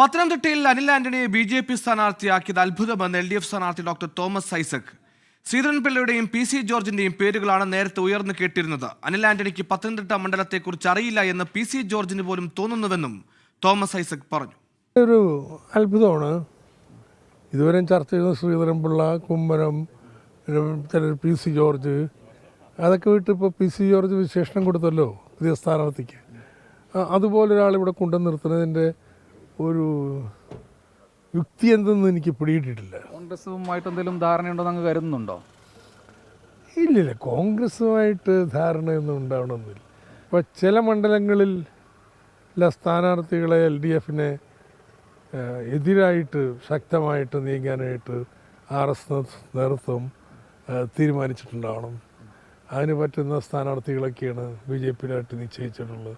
പത്തനംതിട്ടയിൽ അനിൽ ആന്റണിയെ ബി.ജെ.പി. സ്ഥാനാർത്ഥിയാക്കിയത് അത്ഭുതമെന്ന് എൽ.ഡി.എഫ്. സ്ഥാനാർത്ഥി doctor Thomas Isaac. ശ്രീധരൻപിള്ളയുടെയും PC. ജോർജിന്റെയും പേരുകളാണ് നേരത്തെ ഉയർന്നു കേട്ടിരുന്നത്. അനിൽ ആന്റണിക്ക് പത്തനംതിട്ട മണ്ഡലത്തെക്കുറിച്ച് അറിയില്ല എന്ന് പി.സി. ജോർജിന് പോലും തോന്നുന്നുവെന്നും തോമസ് ഐസക് പറഞ്ഞു. ഒരു അത്ഭുതമാണ്. ഇതുവരെ ചർച്ച ചെയ്ത ശ്രീധരൻപിള്ള, കുമ്മനം, ചിലർ പി.സി. ജോർജ്, അതൊക്കെ വിട്ട് ഇപ്പോൾ പി.സി. ജോർജ് വിശേഷണം കൊടുത്തല്ലോ പുതിയ സ്ഥാനാർത്ഥിക്ക്. അതുപോലൊരാളിവിടെ കൊണ്ടു നിർത്തുന്നതിൻ്റെ ഒരു യുക്തി എന്തെന്ന് എനിക്ക് പിടിയിട്ടിട്ടില്ല. കോൺഗ്രസുമായിട്ട് എന്തെങ്കിലും ധാരണയുണ്ടെന്ന് അങ്ങ് കരുതുന്നുണ്ടോ? ഇല്ലില്ല, കോൺഗ്രസുമായിട്ട് ധാരണയൊന്നും ഉണ്ടാവണമെന്നില്ല. ഇപ്പോൾ ചില മണ്ഡലങ്ങളിൽ സ്ഥാനാർത്ഥികളെ LDF-നെ എതിരായിട്ട് ശക്തമായിട്ട് നീങ്ങാനായിട്ട് RSS നേതൃത്വം തീരുമാനിച്ചിട്ടുണ്ടാവണം. അതിന് പറ്റുന്ന സ്ഥാനാർത്ഥികളൊക്കെയാണ് BJP-യിലായിട്ട് നിശ്ചയിച്ചിട്ടുള്ളത്.